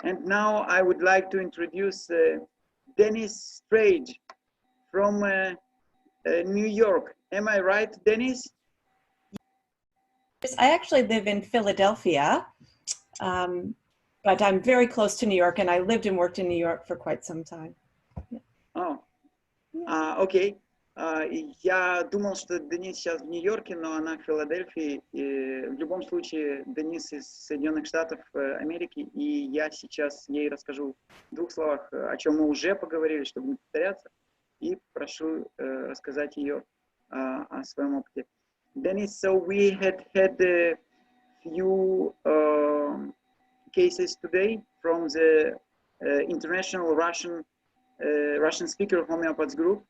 And now I would like to introduce Denise Straige from New York. Am I right, Denise? I actually live in Philadelphia, but I'm very close to New York, and I lived and worked in New York for quite some time. Oh, окей. Я думал, что Денис сейчас в Нью-Йорке, но она в Филадельфии. И в любом случае, Денис из Соединенных Штатов Америки, и я сейчас ей расскажу в двух словах, о чем мы уже поговорили, чтобы не повторяться, и прошу рассказать ее о своем опыте. Dennis, so we had a few cases today from the international Russian speaker homeopaths group.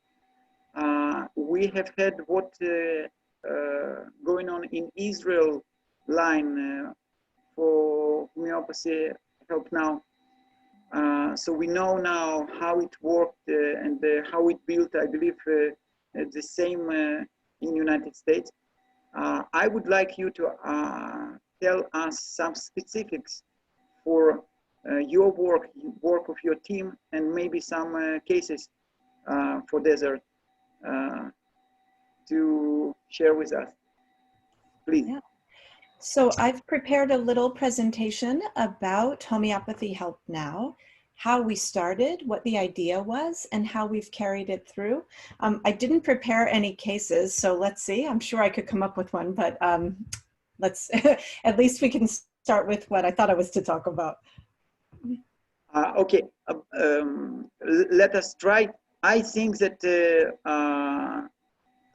We have had what going on in Israel line for homeopathy help now. So we know now how it worked and how it built, I believe, the same in United States. I would like you to tell us some specifics for your work of your team, and maybe some cases for desert to share with us, please. Yeah. So I've prepared a little presentation about Homeopathy Help Now, how we started, what the idea was, and how we've carried it through. I didn't prepare any cases, so let's see. I'm sure I could come up with one, but let's at least we can start with what I thought I was to talk about. Okay, let us try. I think that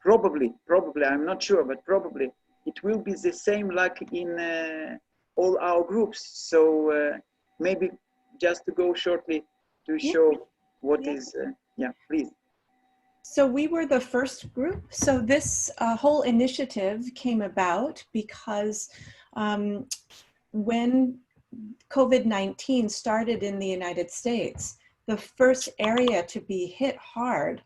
probably, I'm not sure, but probably it will be the same like in all our groups. So maybe just to go shortly to show what is, please. So we were the first group. So this whole initiative came about because when COVID-19 started in the United States, the first area to be hit hard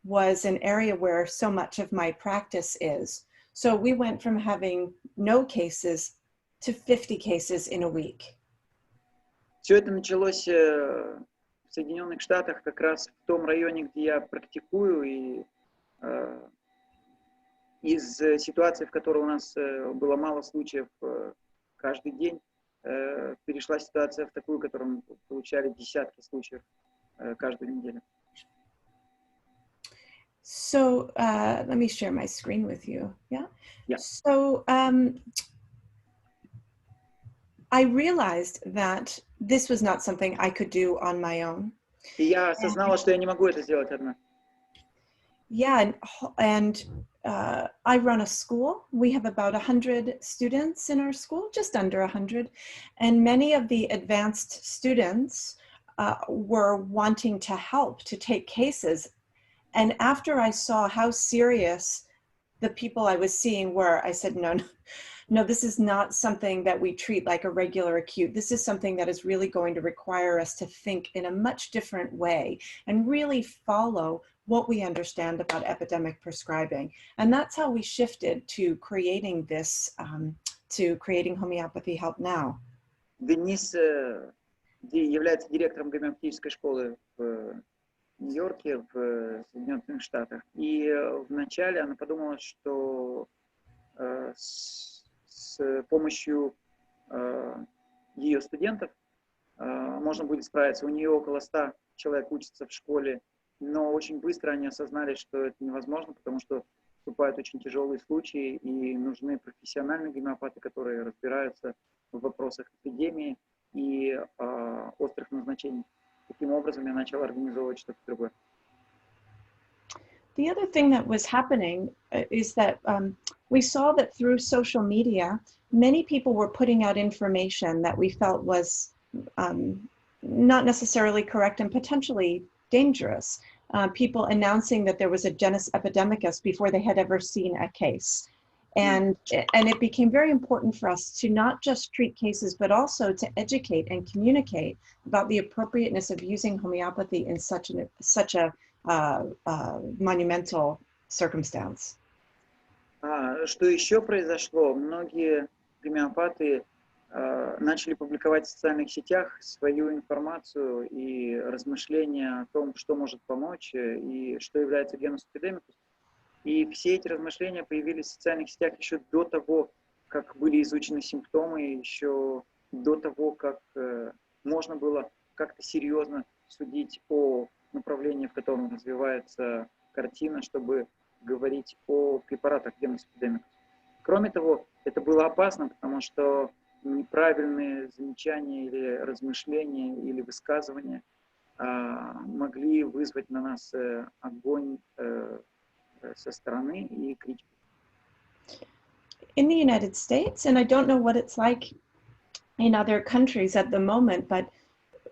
was an area where so much of my practice is. So we went from having no cases to 50 cases in a week. Все это началось в Соединенных Штатах, как раз в том районе, где я практикую, и из ситуации, в которой у нас было мало случаев каждый день, перешла ситуация в такую, в которой мы получали десятки случаев каждую неделю. So let me share my screen with you. Yeah. So I realized that this was not something I could do on my own. И я осознала, что я не могу это сделать одна. Yeah, and I run a school. We have about 100 students in our school, just under 100. And many of the advanced students were wanting to help, to take cases. And after I saw how serious the people I was seeing were, I said, no, this is not something that we treat like a regular acute. This is something that is really going to require us to think in a much different way and really follow what we understand about epidemic prescribing. And that's how we shifted to creating this, to creating Homeopathy Help Now. Денис является директором гомеопатической школы в Нью-Йорке, в Соединенных Штатах. И вначале она подумала, что с помощью ее студентов можно будет справиться. У нее около 100 человек учатся в школе, но очень быстро они осознали, что это невозможно, потому что вступают очень тяжелые случаи, и нужны профессиональные гомеопаты, которые разбираются в вопросах эпидемии и острых назначений. Таким образом, я начал организовывать что-то другое. The other thing that was happening is that we saw that through social media, many people were putting out information that we felt was not necessarily correct and potentially dangerous. People announcing that there was a genus epidemicus before they had ever seen a case. And it became very important for us to not just treat cases, but also to educate and communicate about the appropriateness of using homeopathy in such a monumental circumstance. Что еще произошло? Многие гомеопаты начали публиковать в социальных сетях свою информацию и размышления о том, что может помочь и что является генус эпидемикус. И все эти размышления появились в социальных сетях еще до того, как были изучены симптомы, еще до того, как можно было как-то серьезно судить о направлении, в котором развивается картина, чтобы говорить о препаратах генус эпидемикус. Кроме того, это было опасно, потому что неправильные замечания или размышления или высказывания могли вызвать на нас огонь со стороны и критику. In the United States, and I don't know what it's like in other countries at the moment, but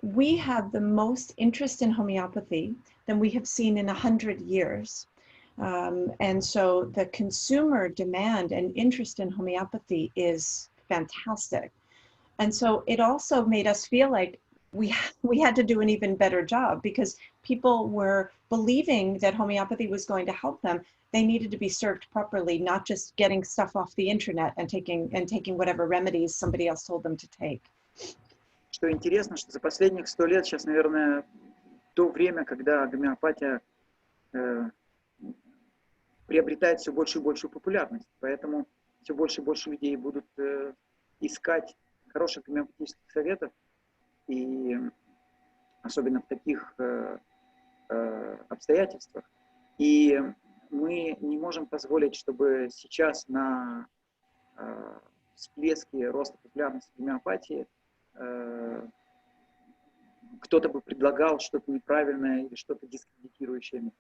we have the most interest in homeopathy than we have seen in 100 years. And so the consumer demand and interest in homeopathy is fantastic. And so it also made us feel like we had to do an even better job, because people were believing that homeopathy was going to help them. They needed to be served properly, not just getting stuff off the internet and taking whatever remedies somebody else told them to take. Что интересно, что за последних 100 лет, сейчас, наверное, то время, когда гомеопатия приобретает все больше и большую популярность. Поэтому все больше и больше людей будут искать хороших гомеопатических советов, и особенно в таких обстоятельствах. И мы не можем позволить, чтобы сейчас на всплеске роста популярности гомеопатии кто-то бы предлагал что-то неправильное или что-то дискредитирующее.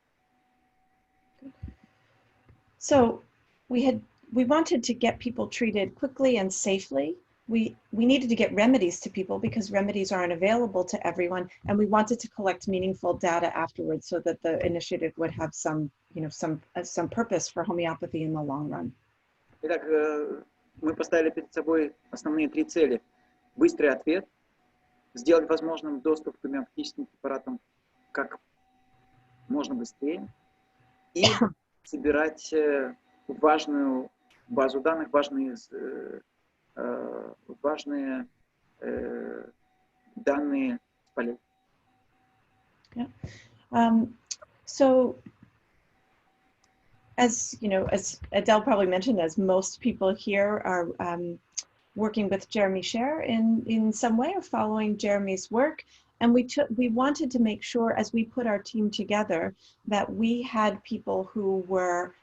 So we wanted to get people treated quickly and safely. We needed to get remedies to people because remedies aren't available to everyone, and we wanted to collect meaningful data afterwards so that the initiative would have some purpose for homeopathy in the long run. Итак, мы поставили перед собой основные 3 цели: быстрый ответ, сделать возможным доступ к гомеопатическим препаратам как можно быстрее и собирать важную базу данных, важные данные с полей. Yeah. So, as you know, as Adele probably mentioned, as most people here are working with Jeremy Scher in some way or following Jeremy's work. And we wanted to make sure, as we put our team together, that we had people who were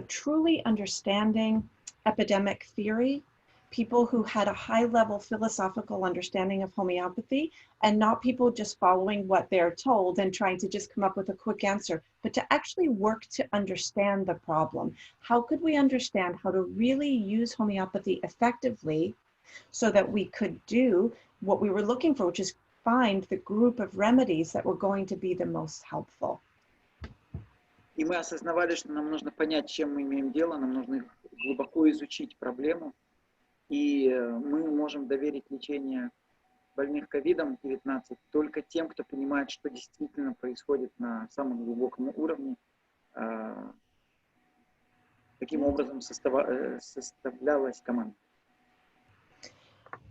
truly understanding epidemic theory, people who had a high-level philosophical understanding of homeopathy, and not people just following what they're told and trying to just come up with a quick answer, but to actually work to understand the problem. How could we understand how to really use homeopathy effectively so that we could do what we were looking for, which is find the group of remedies that were going to be the most helpful. И мы осознавали, что нам нужно понять, с чем мы имеем дело, нам нужно глубоко изучить проблему, и мы можем доверить лечение больных ковидом-19 только тем, кто понимает, что действительно происходит на самом глубоком уровне. Таким образом составлялась команда.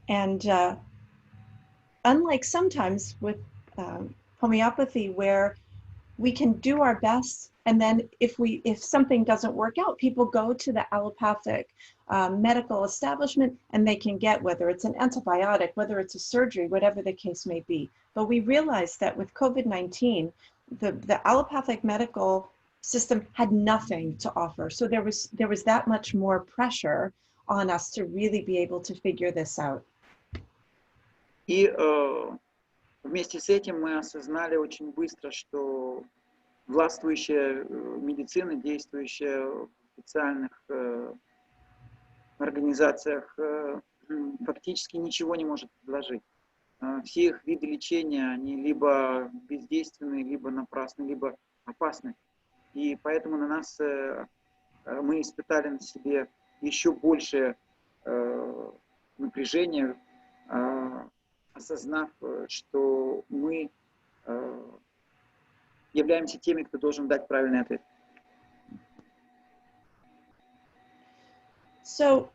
And unlike sometimes with homeopathy, where we can do our best, and then if something doesn't work out, people go to the allopathic medical establishment and they can get, whether it's an antibiotic, whether it's a surgery, whatever the case may be. But we realized that with COVID-19, the allopathic medical system had nothing to offer. So there was that much more pressure on us to really be able to figure this out. И вместе с этим мы осознали очень быстро, что властвующая медицина, действующая в специальных организациях, фактически ничего не может предложить. Все их виды лечения, они либо бездейственны, либо напрасны, либо опасны. И поэтому мы испытали на себе еще большее напряжение, осознав, что мы являемся теми, кто должен дать правильный ответ. So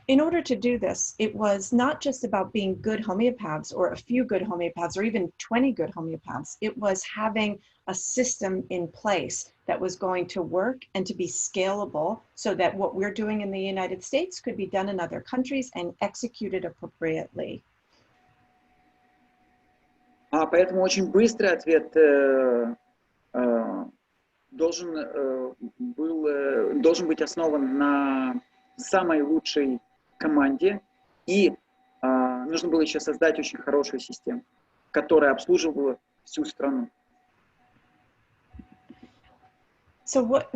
in order to do this, it was not just about being good homeopaths or a few good homeopaths or even 20 good homeopaths. It was having a system in place that was going to work and to be scalable so that what we're doing in the United States could be done in other countries and executed appropriately. Поэтому очень быстрый ответ должен быть основан на самой лучшей команде, и нужно было еще создать очень хорошую систему, которая обслуживала всю страну. So what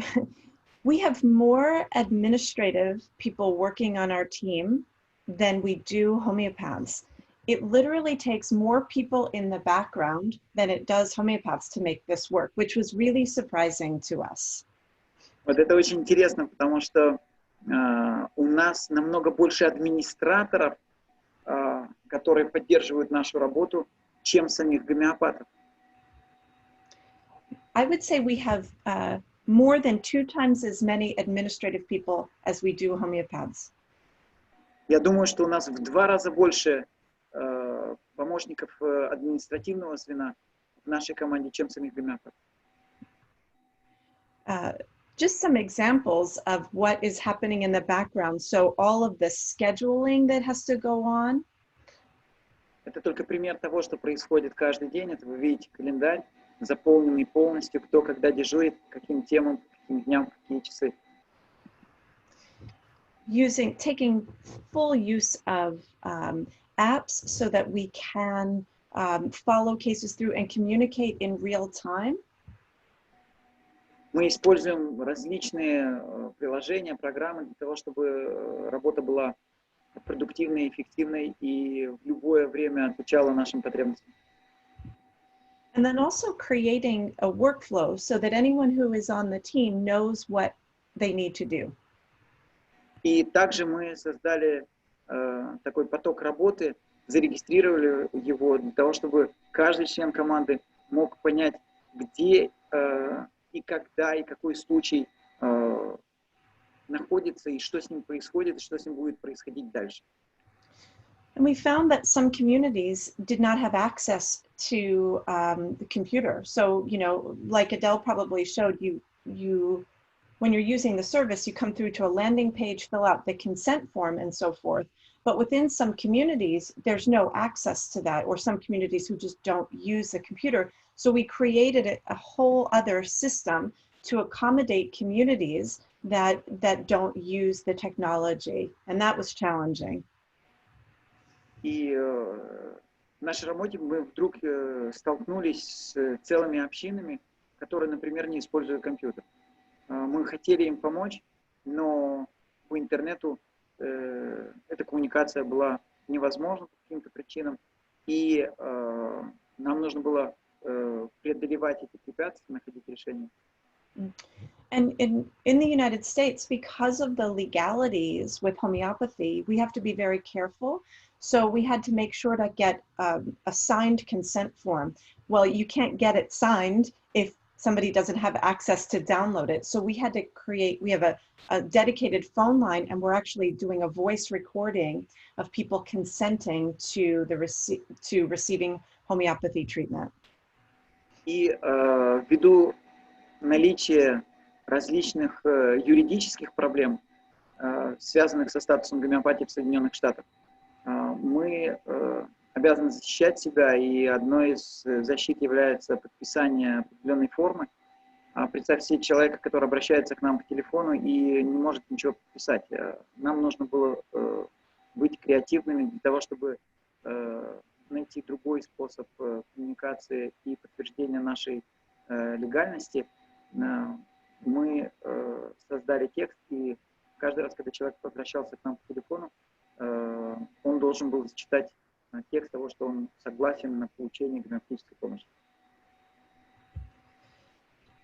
we have more administrative people working on our team than we do homeopaths. It literally takes more people in the background than it does homeopaths to make this work, which was really surprising to us. Вот это очень интересно, потому что у нас намного больше администраторов, которые поддерживают нашу работу, чем самих гомеопатов. I would say we have more than 2 times as many administrative people as we do homeopaths. Я думаю, что у нас в 2 раза больше помощников административного звена в нашей команде, чем самих гомеопатов. Just some examples of what is happening in the background. So all of the scheduling that has to go on. Это только пример того, что происходит каждый день. Это вы видите календарь, заполненный полностью, кто когда дежурит, каким темам, каким дням, какие часы. Taking full use of apps so that we can follow cases through and communicate in real time. Мы используем различные приложения, программы для того, чтобы работа была продуктивной, эффективной и в любое время отвечала нашим потребностям. And then also creating a workflow so that anyone who is on the team knows what they need to do. И также мы создали такой поток работы, зарегистрировали его для того, чтобы каждый член команды мог понять, где и когда, и какой случай находится, и что с ним происходит, и что с ним будет происходить дальше. And we found that some communities did not have access to the computer. So, you know, like Adele probably showed you, when you're using the service, you come through to a landing page, fill out the consent form and so forth. But within some communities, there's no access to that, or some communities who just don't use the computer. So we created a whole other system to accommodate communities that don't use the technology. And that was challenging. И в нашей работе мы вдруг столкнулись с целыми общинами, которые, например, не используют компьютер. Мы хотели им помочь, но по интернету эта коммуникация была невозможна по каким-то причинам, и нам нужно было преодолевать эти препятствия, находить решения. And in the United States, because of the legalities with homeopathy, we have to be very careful. So we had to make sure to get a signed consent form. Well, you can't get it signed if somebody doesn't have access to download it. So we had to we have a dedicated phone line, and we're actually doing a voice recording of people consenting to receiving homeopathy treatment. И ввиду наличия различных юридических проблем, связанных со статусом гомеопатии в Соединенных Штатах, мы обязаны защищать себя, и одной из защит является подписание определенной формы. Представьте себе человека, который обращается к нам по телефону и не может ничего подписать. Нам нужно было быть креативными для того, чтобы найти другой способ коммуникации и подтверждения нашей легальности. Мы создали текст, и каждый раз, когда человек обращался к нам по телефону, он должен был зачитать текст того, что он согласен на получение гомеопатической помощи.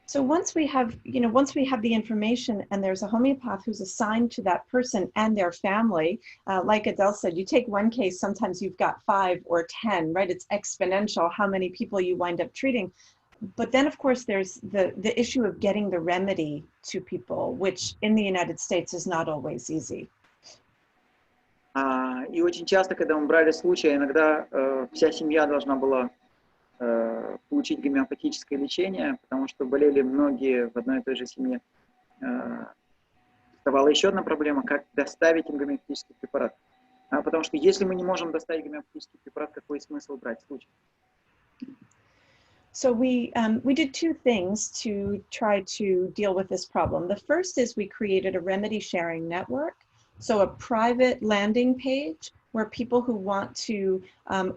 So once we have the information and there's a homeopath who's assigned to that person and their family, like Adele said, you take one case, sometimes you've got 5 or 10, right? It's exponential how many people you wind up treating. But then, of course, there's the issue of getting the remedy to people, which in the United States is not always easy. И очень часто, когда мы брали случай, иногда вся семья должна была получить гомеопатическое лечение, потому что болели многие в одной и той же семье. Вставала еще одна проблема, как доставить им гомеопатический препарат. Потому что если мы не можем доставить гомеопатический препарат, какой смысл брать случай? So we did two things to try to deal with this problem. The first is we created a remedy sharing network, so a private landing page where people who want to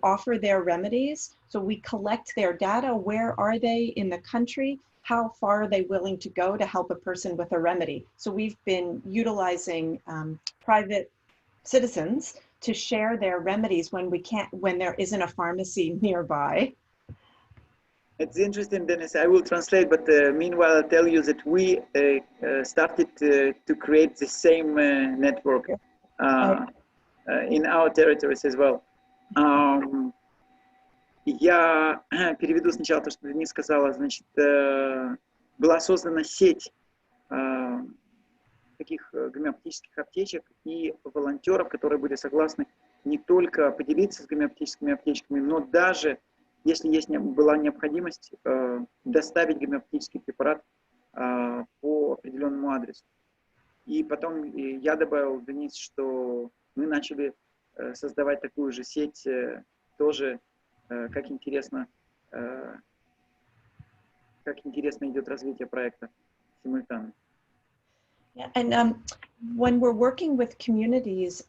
offer their remedies, so we collect their data, where are they in the country, how far are they willing to go to help a person with a remedy. So we've been utilizing private citizens to share their remedies when there isn't a pharmacy nearby. It's interesting, Dennis. I will translate, but meanwhile, I'll tell you that we started to create the same network in our territories as well. Я переведу сначала то, что Денис сказала. Значит, была создана сеть таких гомеопатических аптечек и волонтеров, которые были согласны не только поделиться с гомеопатическими аптечками, но даже если была необходимость доставить гомеопатический препарат по определенному адресу. И потом я добавил, Денис, что мы начали создавать такую же сеть тоже, как интересно идет развитие проекта симультанно. Yeah, and when we're working with communities,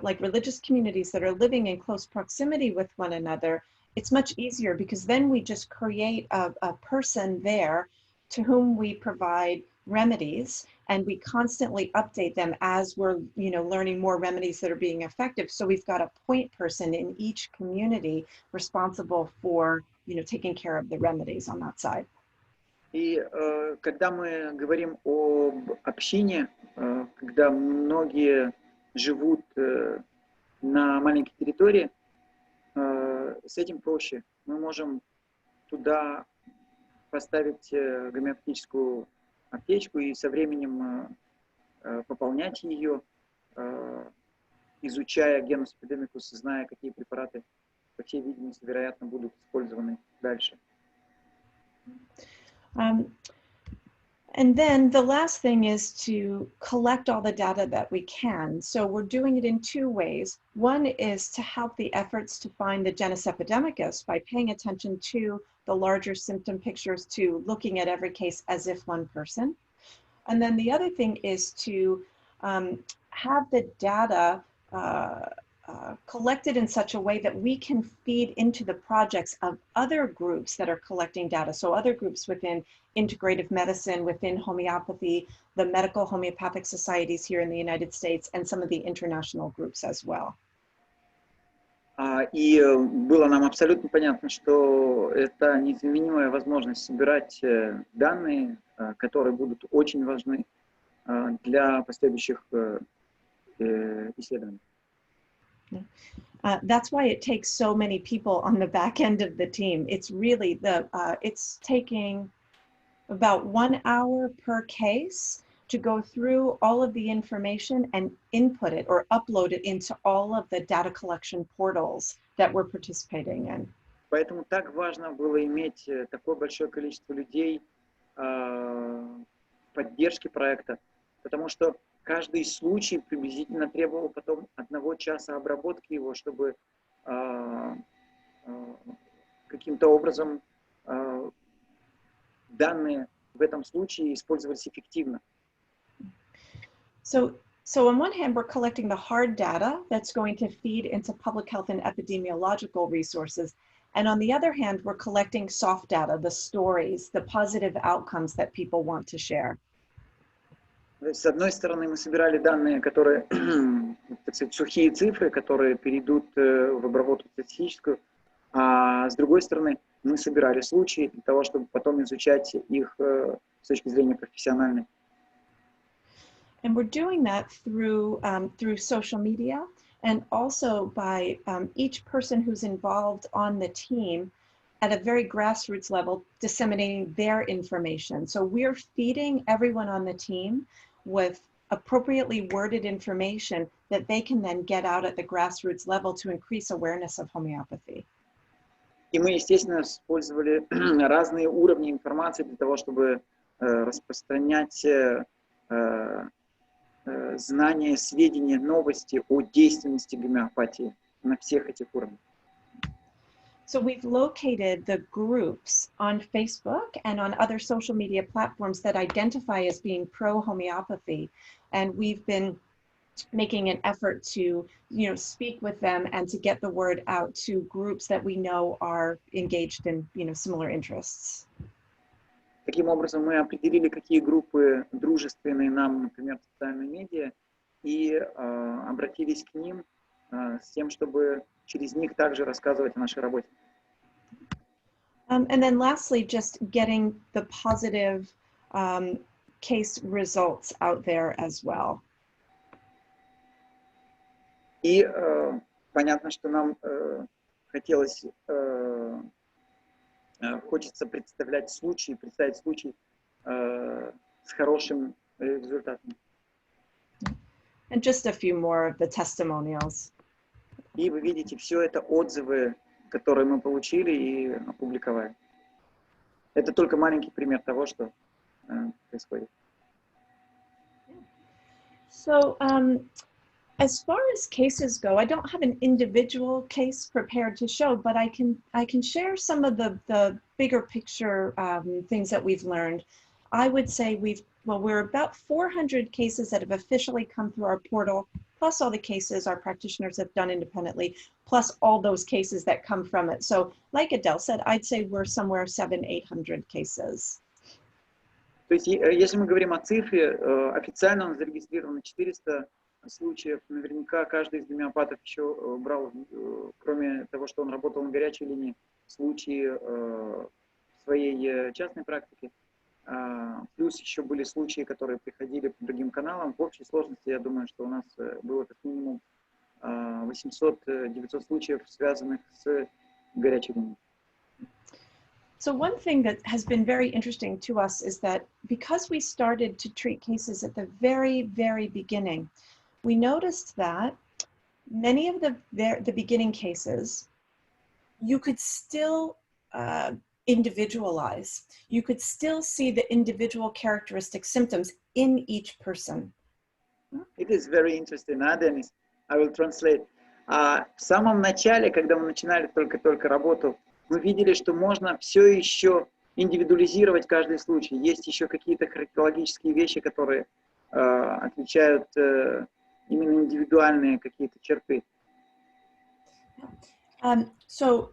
like religious communities that are living in close proximity with one another, it's much easier because then we just create a person there to whom we provide remedies, and we constantly update them as we're learning more remedies that are being effective. So we've got a point person in each community responsible for taking care of the remedies on that side. И когда мы говорим об общине, когда многие живут на маленькой территории, с этим проще. Мы можем туда поставить гомеопатическую аптечку и со временем пополнять ее, изучая генус эпидемикус, зная, какие препараты, по всей видимости, вероятно, будут использованы дальше. And then the last thing is to collect all the data that we can. So we're doing it in two ways. One is to help the efforts to find the genus epidemicus by paying attention to the larger symptom pictures, to looking at every case as if one person. And then the other thing is to have the data collected in such a way that we can feed into the projects of other groups that are collecting data. So other groups within integrative medicine, within homeopathy, the medical homeopathic societies here in the United States, and some of the international groups as well. И было нам абсолютно понятно, что это незаменимая возможность собирать данные, которые будут очень важны для последующих исследований. That's why it takes so many people on the back end of the team. It's really it's taking about 1 hour per case to go through all of the information and input it or upload it into all of the data collection portals that we're participating in. Поэтому так важно было иметь такое большое количество людей поддержки проекта, потому что каждый случай приблизительно требовал потом 1 часа обработки его, чтобы каким-то образом данные в этом случае использовались эффективно. So on one hand, we're collecting the hard data that's going to feed into public health and epidemiological resources. And on the other hand, we're collecting soft data, the stories, the positive outcomes that people want to share. С одной стороны, мы собирали данные, которые, так сказать, сухие цифры, которые перейдут в обработку статистическую, а с другой стороны, мы собирали случаи для того, чтобы потом изучать их с точки зрения профессиональной. And we're doing that through social media and also by each person who's involved on the team at a very grassroots level disseminating their information. So we're feeding everyone on the team with appropriately worded information that they can then get out at the grassroots level to increase awareness of homeopathy. И мы, естественно, использовали разные уровни информации для того, чтобы распространять знания, сведения, новости о действенности гомеопатии на всех этих уровнях. So we've located the groups on Facebook and on other social media platforms that identify as being pro-homeopathy. And we've been making an effort to, speak with them and to get the word out to groups that we know are engaged in, similar interests. Таким образом, мы определили, какие группы дружественные нам, например, в социальной медиа, и обратились к ним с тем, чтобы через них также рассказывать о нашей работе. And then lastly, just getting the positive case results out there as well. И понятно, что нам хочется представить случай с хорошим результатом. And just a few more of the testimonials. И вы видите, все это отзывы, которые мы получили и опубликовали. Это только маленький пример того, что происходит. So, as far as cases go, I don't have an individual case prepared to show, but I can share some of the bigger picture things that we've learned. I would say we're about 400 cases that have officially come through our portal, plus all the cases our practitioners have done independently, plus all those cases that come from it. So like Adele said, I'd say we're somewhere 700-800 cases. То есть, если мы говорим о цифре, официально у нас зарегистрировано 400 случаев. Наверняка каждый из гомеопатов еще брал, кроме того, что он работал на горячей линии, случаи в своей частной практике. Плюс еще были случаи, которые приходили по другим каналам. В общей сложности, я думаю, что у нас было как минимум 800-900 случаев, связанных с горячей линией. So one thing that has been very interesting to us is that because we started to treat cases at the very, very beginning, we noticed that many of the beginning cases, you could still individualize. You could still see the individual characteristic symptoms in each person. It is very interesting, Denise. I will translate. В самом начале, когда мы начинали только работу, мы видели, что можно все еще индивидуализировать каждый случай. Есть еще какие-то характерологические вещи, которые отличают именно индивидуальные какие-то черты. So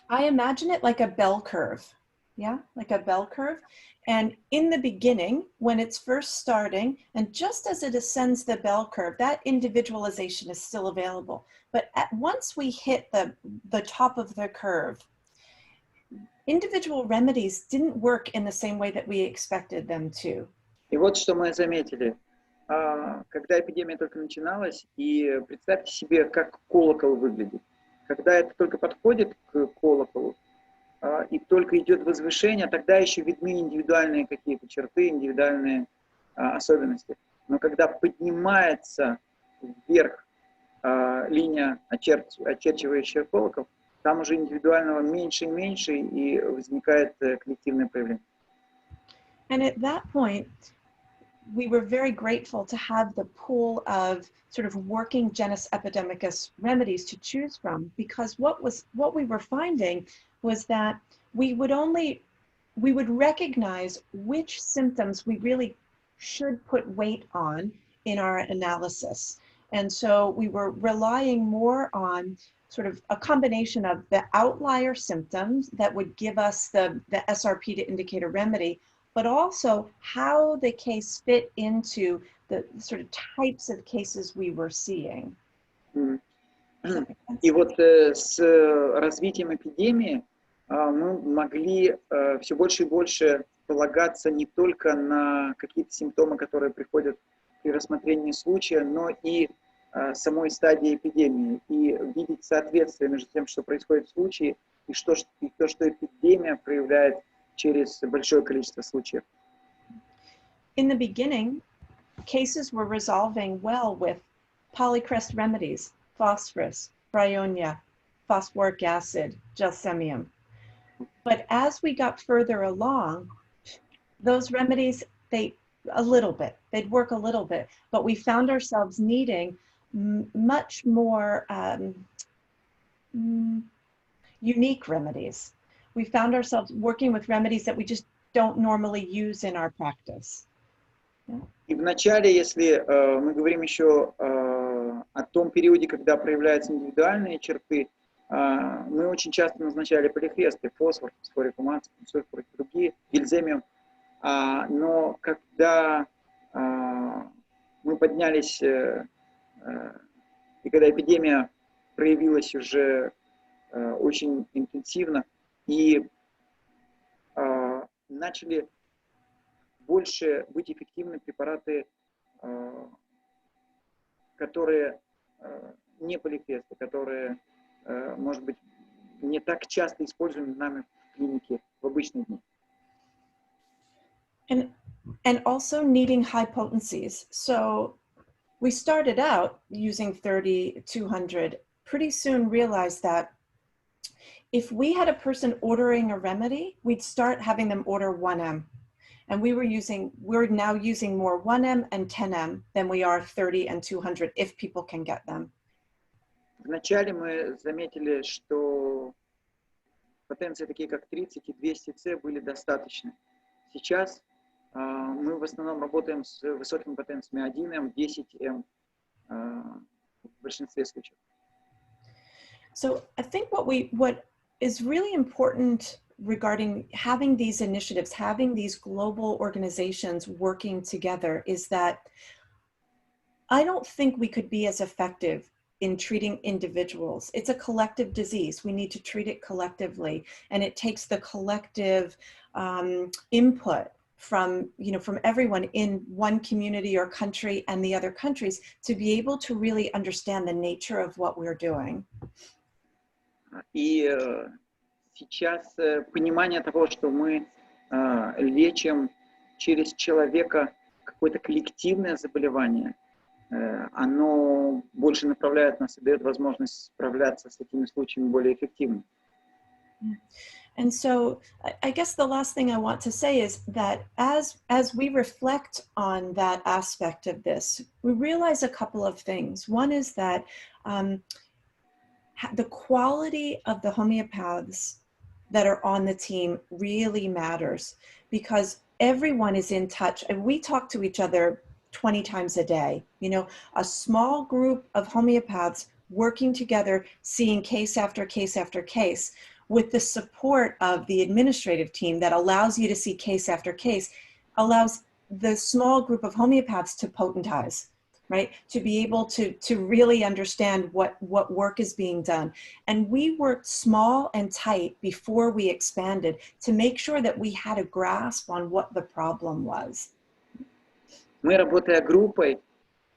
I imagine it like a bell curve, like a bell curve. And in the beginning, when it's first starting, and just as it ascends the bell curve, that individualization is still available. But once we hit the top of the curve, individual remedies didn't work in the same way that we expected them to. И вот что мы заметили. Когда эпидемия только начиналась, и представьте себе, как колокол выглядит. Когда это только подходит к колоколу, и только идет возвышение, тогда еще видны индивидуальные какие-то черты, индивидуальные особенности. Но когда поднимается вверх линия, очерчивающая колокол, там уже индивидуального меньше и меньше, и возникает коллективное проявление. And at that point, we were very grateful to have the pool of sort of working genus epidemicus remedies to choose from, because what we were finding was that we would recognize which symptoms we really should put weight on in our analysis. And so we were relying more on sort of a combination of the outlier symptoms that would give us the SRP to indicate a remedy, but also how the case fit into the sort of types of cases we were seeing. И вот с развитием эпидемии мы могли все больше и больше полагаться не только на какие-то симптомы, которые приходят при рассмотрении случая, но и самой стадии эпидемии, и видеть соответствие между тем, что происходит в случае, и то, что эпидемия проявляет через большое количество случаев. In the beginning, cases were resolving well with polycrest remedies, phosphorus, bryonia, phosphoric acid, gelsemium. But as we got further along, those remedies, they'd work a little bit, but we found ourselves needing much more unique remedies. We found ourselves working with remedies that we just don't normally use in our practice. И вначале, если мы говорим еще о том периоде, когда проявляются индивидуальные черты, мы очень часто назначали поликресты: фосфор, фосфорик умаций, сульфур и другие, гельземиум. Но когда мы поднялись, и когда эпидемия проявилась уже очень интенсивно, и начали больше быть эффективны препараты, которые не поликресты, которые, может быть, не так часто используемы нами в клинике в обычные дни. And also needing high potencies. So we started out using 30, 200, pretty soon realized that if we had a person ordering a remedy, we'd start having them order 1M. And we're now using more 1M and 10M than we are 30 and 200 if people can get them. Вначале мы заметили, что потенции такие как 30 и 200C были достаточны. Сейчас мы в основном работаем с высокими потенциями 1М, 10М в большинстве случаев. So I think what is really important regarding having these initiatives, having these global organizations working together, is that I don't think we could be as effective in treating individuals. It's a collective disease. We need to treat it collectively, and it takes the collective input from everyone in one community or country and the other countries to be able to really understand the nature of what we're doing. И сейчас понимание того, что мы лечим через человека какое-то коллективное заболевание, оно больше направляет нас и дает возможность справляться с такими случаями более эффективно. And so I guess the last thing I want to say is that as we reflect on that aspect of this, we realize a couple of things. One is that the quality of the homeopaths that are on the team really matters, because everyone is in touch, and we talk to each other 20 times a day. A small group of homeopaths working together, seeing case after case after case, with the support of the administrative team that allows you to see case after case, allows the small group of homeopaths to potentize, right? To be able to really understand what work is being done. And we worked small and tight before we expanded to make sure that we had a grasp on what the problem was. Мы, работая группой,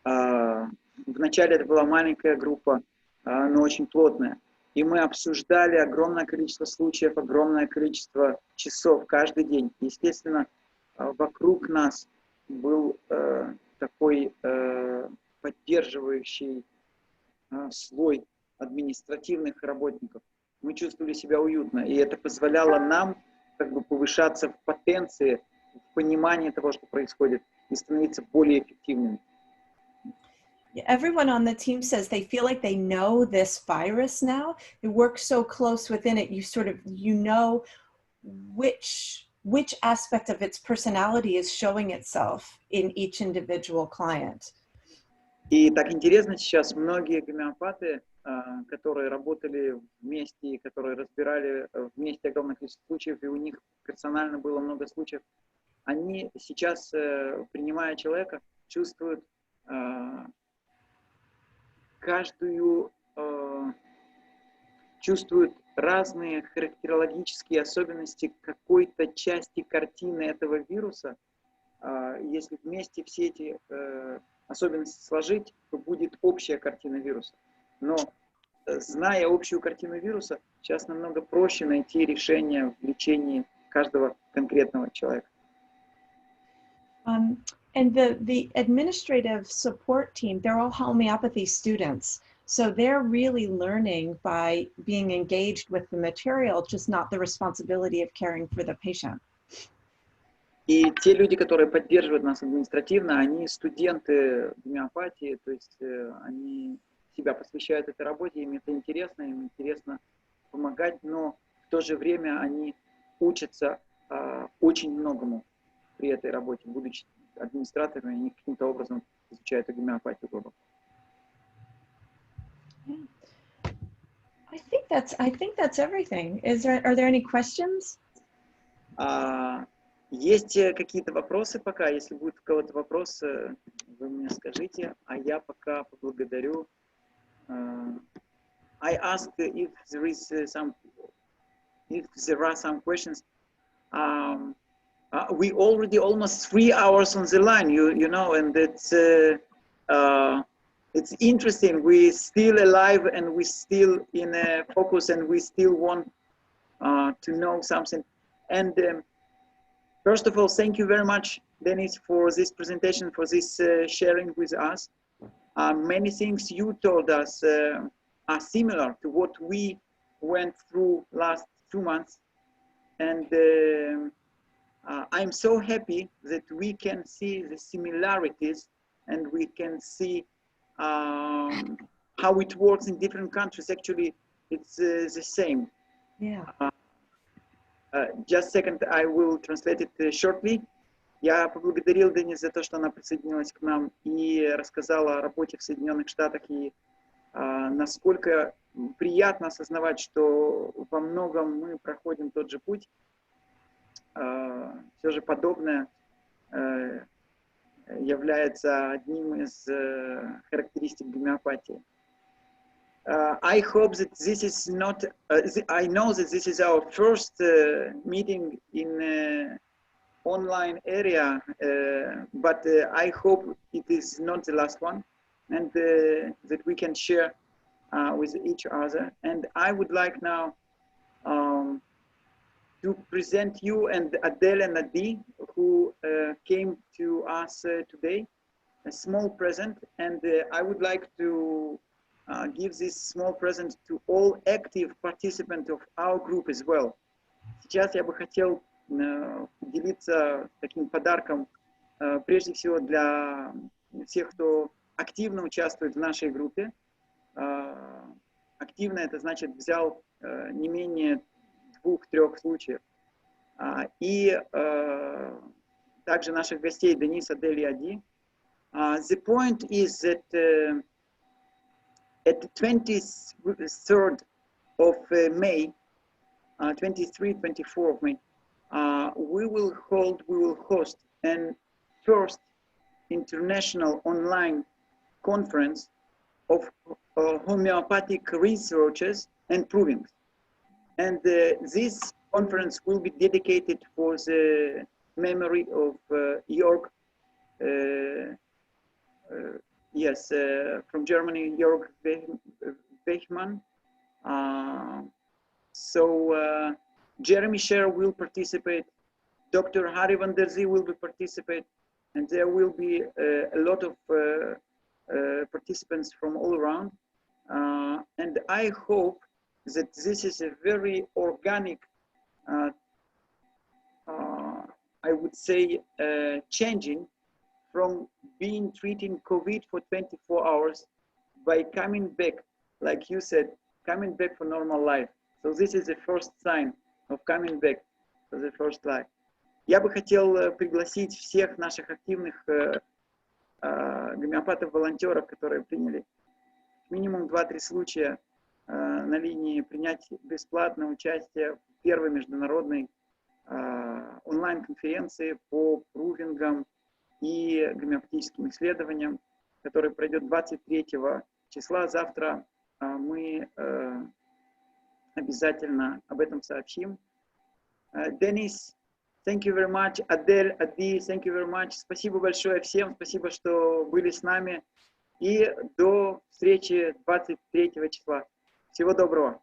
вначале это была маленькая группа, но очень плотная, и мы обсуждали огромное количество случаев, огромное количество часов каждый день. Естественно, вокруг нас был такой поддерживающий слой административных работников. Мы чувствовали себя уютно, и это позволяло нам повышаться в потенции, в понимании того, что происходит, и становиться более эффективными. Everyone on the team says they feel like they know this virus now. They work so close within it. You know which aspect of its personality is showing itself in each individual client. И так интересно сейчас, многие гомеопаты, которые работали вместе, которые разбирали вместе огромное количество случаев, и у них персонально было много случаев, они сейчас, принимая человека, чувствуют чувствуют разные характерологические особенности какой-то части картины этого вируса. Если вместе все эти особенности сложить, то будет общая картина вируса. Но зная общую картину вируса, сейчас намного проще найти решение в лечении каждого конкретного человека. And the administrative support team, they're all homeopathy students. So they're really learning by being engaged with the material, just not the responsibility of caring for the patient. И те люди, которые поддерживают нас административно, они студенты гомеопатии, то есть они себя посвящают этой работе, им интересно помогать, но в то же время они учатся очень многому при этой работе, будучи администраторами, они каким-то образом изучают гомеопатию глубоко. I think that's everything. Are there any questions? Есть какие-то вопросы пока? Если будет у кого-то вопрос, вы мне скажите, а я пока поблагодарю. I asked if there are some questions. We already almost 3 hours on the line, you know, and it's interesting. We're still alive and we're still in a focus and we still want to know something. And first of all, thank you very much, Denise, for this presentation, for this sharing with us. Many things you told us are similar to what we went through last 2 months. And I'm so happy that we can see the similarities and we can see how it works in different countries. Actually, it's the same. Yeah. Just a second, I will translate it shortly. Я поблагодарил Денис за то, что она присоединилась к нам и рассказала о работе в Соединенных Штатах и насколько приятно осознавать, что во многом мы проходим тот же путь. Все же подобное является одним из характеристик гомеопатии. I hope that this is not, I know that this is our first meeting in online area, but I hope it is not the last one and that we can share with each other. And I would like now to present you and Adele and Adi, who came to us today, a small present. And I would like to give this small present to all active participants of our group as well. Сейчас я бы хотел поделиться таким подарком, прежде всего для всех, кто активно участвует в нашей группе. Активно это значит взял не менее 2-3 случаев. И также наших гостей Денис, Адель и Ади. The point is that at the 23rd of May, 23-24 of May, we will host an first international online conference of homeopathic researches and provings. And this conference will be dedicated for the memory of Jörg, from Germany, Jörg Bechmann. So Jeremy Scher will participate, Dr. Harry van der Zee will participate, and there will be a lot of participants from all around. And I hope that this is a very organic, I would say, changing from being treating COVID for 24 hours by coming back, like you said, coming back for normal life. So this is the first sign of coming back to the first life. Я бы хотел пригласить всех наших активных гомеопатов-волонтеров, которые приняли минимум 2-3 случая на линии, принять бесплатное участие в первой международной онлайн-конференции по прувингам и гомеопатическим исследованиям, который пройдет 23 числа. Завтра мы обязательно об этом сообщим. Денис, thank you very much. Адель, Ади, thank you very much. Спасибо большое всем, спасибо, что были с нами. И до встречи 23 числа. Всего доброго.